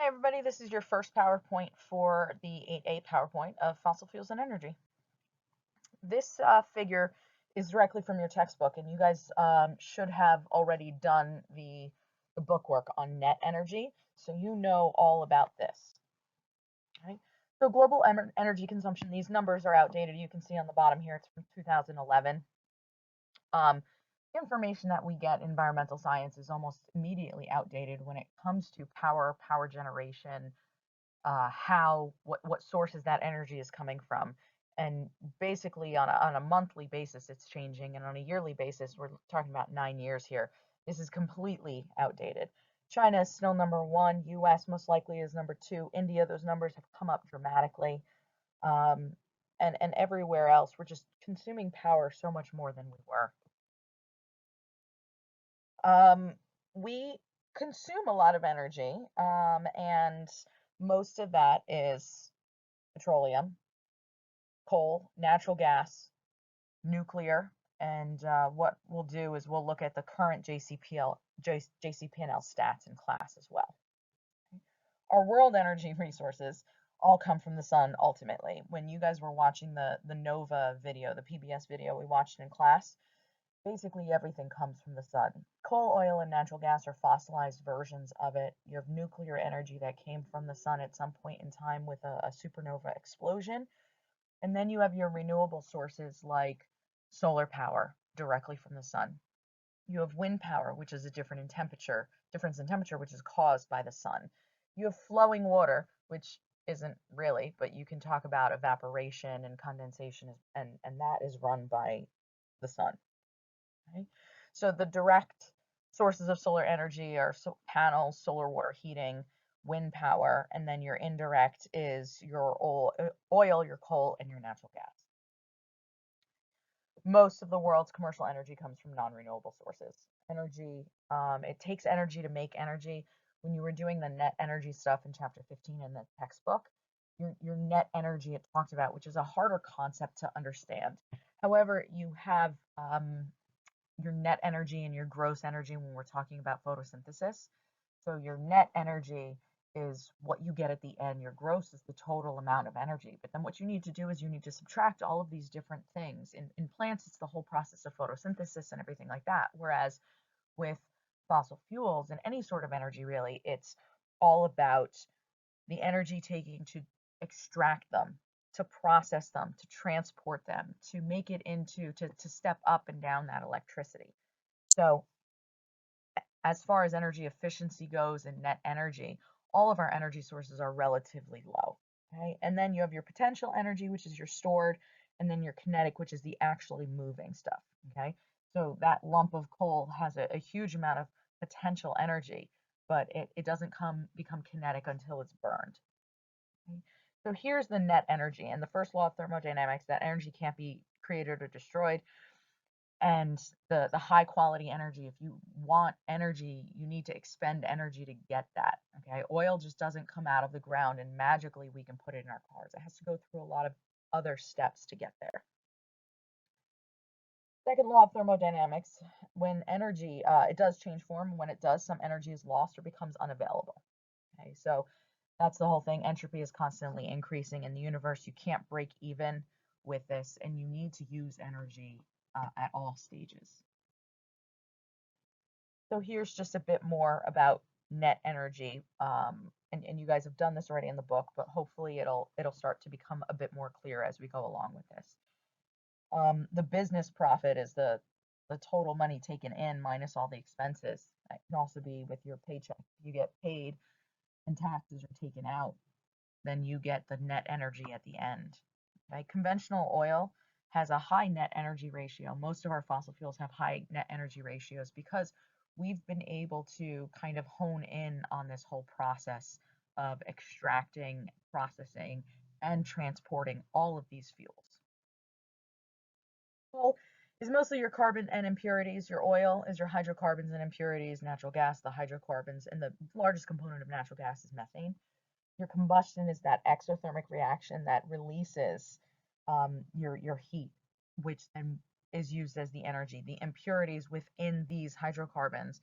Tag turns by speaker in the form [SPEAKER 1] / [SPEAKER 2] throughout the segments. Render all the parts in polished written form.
[SPEAKER 1] Hi everybody, this is your first PowerPoint for the 8A PowerPoint of fossil fuels and energy. This figure is directly from your textbook, and you guys should have already done the bookwork on net energy, so you know all about this. Right? So global energy consumption, these numbers are outdated. You can see on the bottom here, it's from 2011. Information that we get in environmental science is almost immediately outdated when it comes to power generation, what sources that energy is coming from. And basically on a monthly basis, it's changing. And on a yearly basis, we're talking about 9 years here. This is completely outdated. China is still number one. US most likely is number two. India, those numbers have come up dramatically. Um, and everywhere else, we're just consuming power so much more than we were. We consume a lot of energy, and most of that is petroleum, coal, natural gas, nuclear, and what we'll do is we'll look at the current JCP&L stats in class as well. Our world energy resources all come from the sun ultimately. When you guys were watching the NOVA video, the PBS video we watched in class, basically everything comes from the sun. Coal, oil, and natural gas are fossilized versions of it. You have nuclear energy that came from the sun at some point in time with a supernova explosion. And then you have your renewable sources like solar power directly from the sun. You have wind power, which is a difference in temperature, which is caused by the sun. You have flowing water, which isn't really, but you can talk about evaporation and condensation, and that is run by the sun. Okay? So the direct sources of solar energy are panels, solar water heating, wind power, and then your indirect is your oil, your coal, and your natural gas. Most of the world's commercial energy comes from non-renewable sources. Energy, it takes energy to make energy. When you were doing the net energy stuff in chapter 15 in the textbook, your net energy it talked about, which is a harder concept to understand. However, you have your net energy and your gross energy when we're talking about photosynthesis. So your net energy is what you get at the end. Your gross is the total amount of energy. But then what you need to do is you need to subtract all of these different things. In plants, it's the whole process of photosynthesis and everything like that. Whereas with fossil fuels and any sort of energy, really, it's all about the energy taking to extract them, to process them, to transport them, to make it into, to step up and down that electricity. So as far as energy efficiency goes and net energy, all of our energy sources are relatively low. Okay, and then you have your potential energy, which is your stored, and then your kinetic, which is the actually moving stuff. Okay, so that lump of coal has a huge amount of potential energy, but it doesn't become kinetic until it's burned. Okay? So here's the net energy, and the first law of thermodynamics, that energy can't be created or destroyed. And the high quality energy, if you want energy, you need to expend energy to get that. Okay, oil just doesn't come out of the ground and magically we can put it in our cars. It has to go through a lot of other steps to get there. Second law of thermodynamics, when energy it does change form. When it does, some energy is lost or becomes unavailable. Okay, so that's the whole thing. Entropy is constantly increasing in the universe. You can't break even with this, and you need to use energy at all stages. So here's just a bit more about net energy. And you guys have done this already in the book, but hopefully it'll start to become a bit more clear as we go along with this. The business profit is the total money taken in minus all the expenses. It can also be with your paycheck. You get paid and taxes are taken out, then you get the net energy at the end. Okay? Conventional oil has a high net energy ratio. Most of our fossil fuels have high net energy ratios because we've been able to kind of hone in on this whole process of extracting, processing, and transporting all of these fuels. Coal is mostly your carbon and impurities. Your oil is your hydrocarbons and impurities. Natural gas, the hydrocarbons, and the largest component of natural gas is methane. Your combustion is that exothermic reaction that releases your heat, which then is used as the energy. The impurities within these hydrocarbons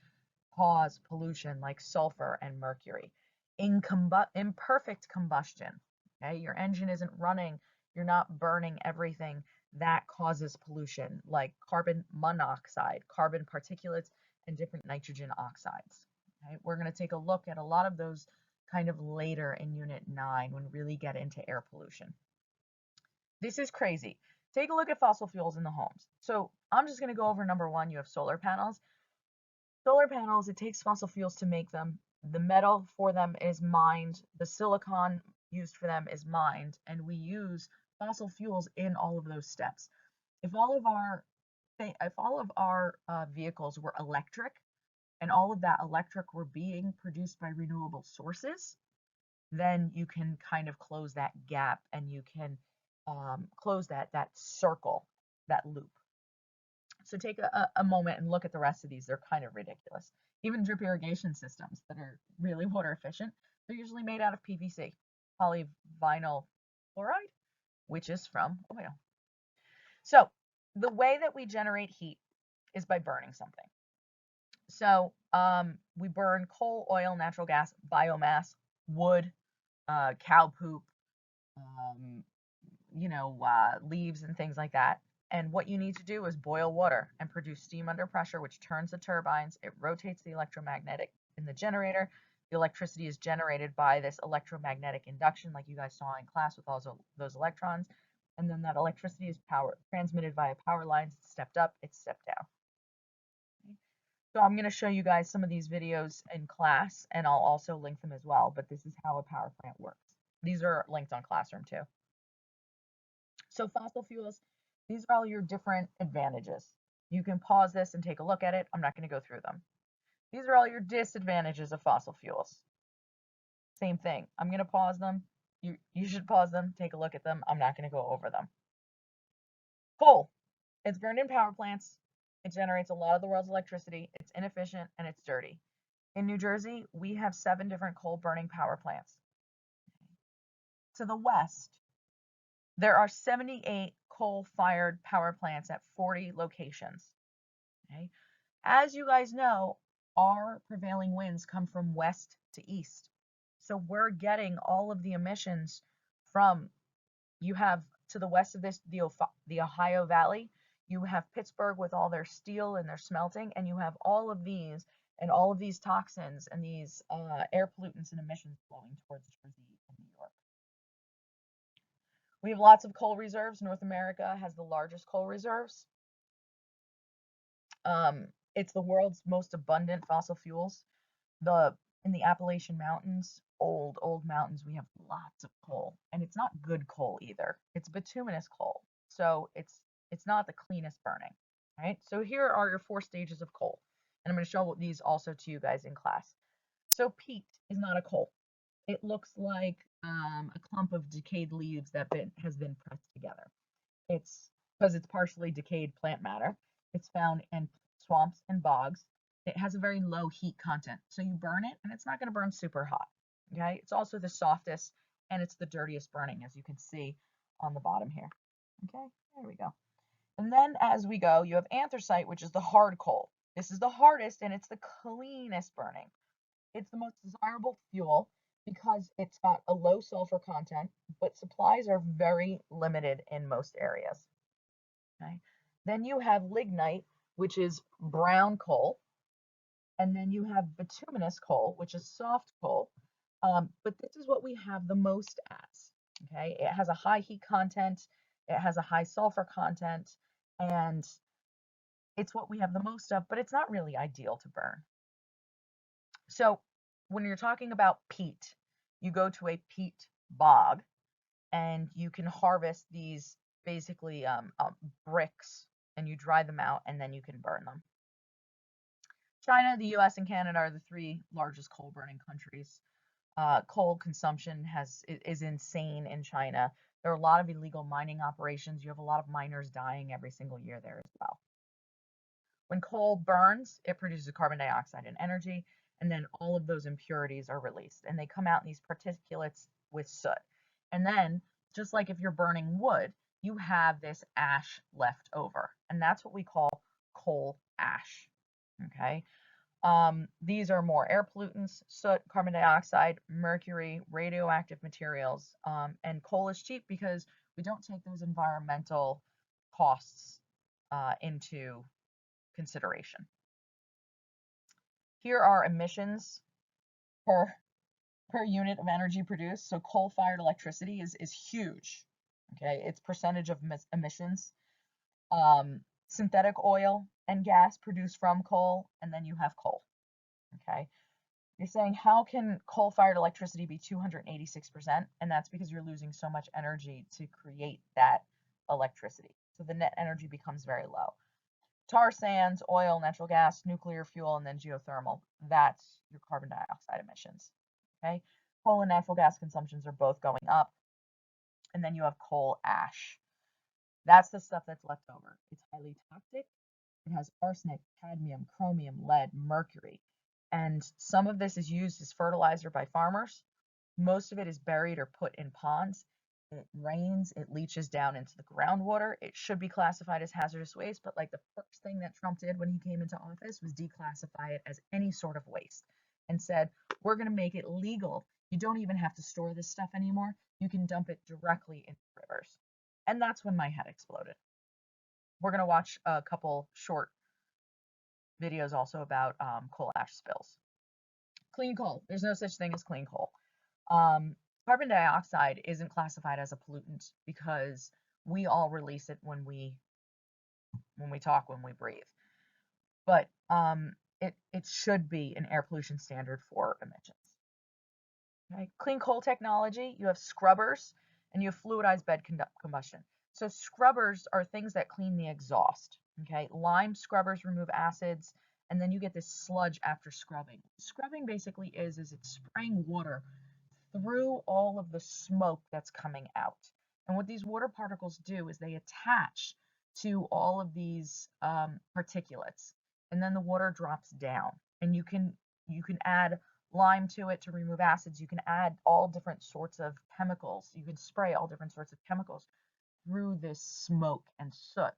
[SPEAKER 1] cause pollution like sulfur and mercury. imperfect combustion. Okay, your engine isn't running, you're not burning everything. That causes pollution like carbon monoxide, carbon particulates, and different nitrogen oxides. Okay, we're going to take a look at a lot of those kind of later in Unit 9 when we really get into air pollution. This is crazy. Take a look at fossil fuels in the homes. So I'm just going to go over number one. You have solar panels. Solar panels, it takes fossil fuels to make them. The metal for them is mined. The silicon used for them is mined. And we use fossil fuels in all of those steps. If all of our vehicles were electric and all of that electric were being produced by renewable sources, then you can kind of close that gap and you can close that circle, that loop. So take a moment and look at the rest of these. They're kind of ridiculous. Even drip irrigation systems that are really water efficient, they're usually made out of PVC, polyvinyl chloride, which is from oil. So the way that we generate heat is by burning something. So we burn coal, oil, natural gas, biomass, wood, cow poop, leaves and things like that. And what you need to do is boil water and produce steam under pressure, which turns the turbines. It rotates the electromagnetic in the generator. The electricity is generated by this electromagnetic induction, like you guys saw in class with all those electrons. And then that electricity is transmitted via power lines. It's stepped up, it's stepped down. Okay. So I'm going to show you guys some of these videos in class, and I'll also link them as well. But this is how a power plant works. These are linked on Classroom too. So fossil fuels, these are all your different advantages. You can pause this and take a look at it. I'm not going to go through them. These are all your disadvantages of fossil fuels. Same thing. I'm going to pause them. You should pause them, take a look at them. I'm not going to go over them. Coal. It's burned in power plants. It generates a lot of the world's electricity. It's inefficient and it's dirty. In New Jersey, we have 7 different coal burning power plants. To the west, there are 78 coal-fired power plants at 40 locations. Okay? As you guys know, our prevailing winds come from west to east. So we're getting all of the emissions from, you have to the west of this, the Ohio Valley, you have Pittsburgh with all their steel and their smelting, and you have all of these and all of these toxins and these air pollutants and emissions flowing towards Jersey and New York. We have lots of coal reserves. North America has the largest coal reserves. It's the world's most abundant fossil fuels. In the Appalachian Mountains, old mountains, we have lots of coal, and it's not good coal either. It's bituminous coal, so it's not the cleanest burning. Right? So here are your 4 stages of coal, and I'm going to show these also to you guys in class. So peat is not a coal. It looks like a clump of decayed leaves that has been pressed together. It's because it's partially decayed plant matter. It's found in swamps and bogs. It has a very low heat content. So you burn it and it's not going to burn super hot. Okay. It's also the softest and it's the dirtiest burning, as you can see on the bottom here. Okay. There we go. And then as we go, you have anthracite, which is the hard coal. This is the hardest and it's the cleanest burning. It's the most desirable fuel because it's got a low sulfur content, but supplies are very limited in most areas. Okay. Then you have lignite, which is brown coal. And then you have bituminous coal, which is soft coal. But this is what we have the most as. Okay. It has a high heat content. It has a high sulfur content. And it's what we have the most of, but it's not really ideal to burn. So when you're talking about peat, you go to a peat bog and you can harvest these basically bricks and you dry them out and then you can burn them. China, the US, and Canada are the 3 largest coal burning countries. Coal consumption is insane in China. There are a lot of illegal mining operations. You have a lot of miners dying every single year there as well. When coal burns, it produces carbon dioxide and energy, and then all of those impurities are released, and they come out in these particulates with soot. And then, just like if you're burning wood, you have this ash left over, and that's what we call coal ash. Okay. These are more air pollutants: soot, carbon dioxide, mercury, radioactive materials, and coal is cheap because we don't take those environmental costs into consideration. Here are emissions per unit of energy produced. So coal-fired electricity is huge. Okay, its percentage of emissions. Synthetic oil and gas produced from coal, and then you have coal. Okay, you're saying, how can coal-fired electricity be 286%? And that's because you're losing so much energy to create that electricity. So the net energy becomes very low. Tar sands, oil, natural gas, nuclear fuel, and then geothermal. That's your carbon dioxide emissions. Okay, coal and natural gas consumptions are both going up. And then you have coal ash. That's the stuff that's left over. It's highly toxic. It has arsenic, cadmium, chromium, lead, mercury. And some of this is used as fertilizer by farmers. Most of it is buried or put in ponds. It rains, it leaches down into the groundwater. It should be classified as hazardous waste, but like the first thing that Trump did when he came into office was declassify it as any sort of waste and said, we're going to make it legal. You don't even have to store this stuff anymore. You can dump it directly into rivers. And that's when my head exploded. We're going to watch a couple short videos also about coal ash spills. Clean coal. There's no such thing as clean coal. Carbon dioxide isn't classified as a pollutant because we all release it when we talk, when we breathe. But it should be an air pollution standard for emissions. Okay. Clean coal technology, you have scrubbers and you have fluidized bed combustion. So scrubbers are things that clean the exhaust. Okay, lime scrubbers remove acids, and then you get this sludge after scrubbing. Scrubbing basically is it's spraying water through all of the smoke that's coming out. And what these water particles do is they attach to all of these particulates, and then the water drops down. And you can add lime to it to remove acids. You can add all different sorts of chemicals. You can spray all different sorts of chemicals through this smoke and soot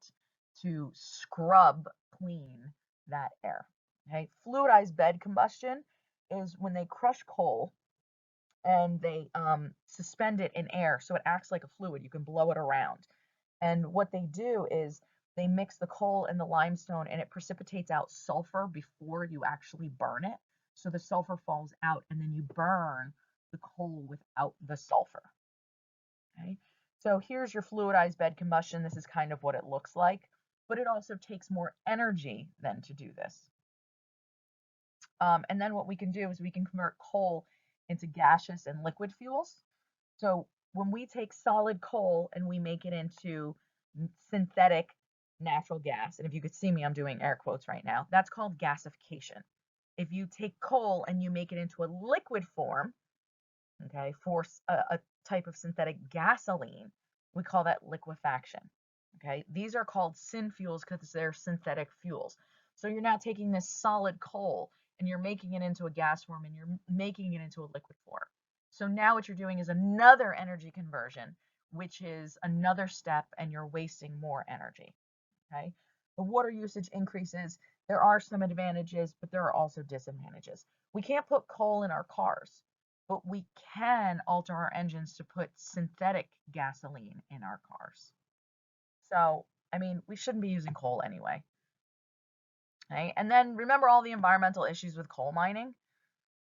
[SPEAKER 1] to scrub clean that air. Okay, fluidized bed combustion is when they crush coal and they suspend it in air so it acts like a fluid. You can blow it around. And what they do is they mix the coal and the limestone and it precipitates out sulfur before you actually burn it. So the sulfur falls out and then you burn the coal without the sulfur. Okay, so here's your fluidized bed combustion. This is kind of what it looks like, but it also takes more energy than to do this. And then what we can do is we can convert coal into gaseous and liquid fuels. So when we take solid coal and we make it into synthetic natural gas, and if you could see me, I'm doing air quotes right now, that's called gasification. If you take coal and you make it into a liquid form, okay, for a type of synthetic gasoline, we call that liquefaction. Okay, these are called syn fuels because they're synthetic fuels. So you're now taking this solid coal and you're making it into a gas form and you're making it into a liquid form. So now what you're doing is another energy conversion, which is another step, and you're wasting more energy. Okay, the water usage increases. There are some advantages, but there are also disadvantages. We can't put coal in our cars, but we can alter our engines to put synthetic gasoline in our cars. So, I mean, we shouldn't be using coal anyway. Okay, and then remember all the environmental issues with coal mining: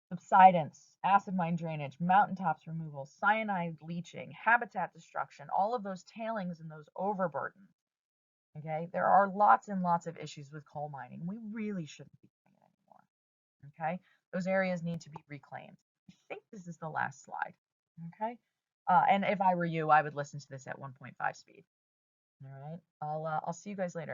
[SPEAKER 1] subsidence, acid mine drainage, mountaintops removal, cyanide leaching, habitat destruction, all of those tailings and those overburdens. Okay, there are lots and lots of issues with coal mining. We really shouldn't be doing it anymore. Okay, those areas need to be reclaimed. I think this is the last slide. Okay, and if I were you, I would listen to this at 1.5 speed. All right, I'll see you guys later.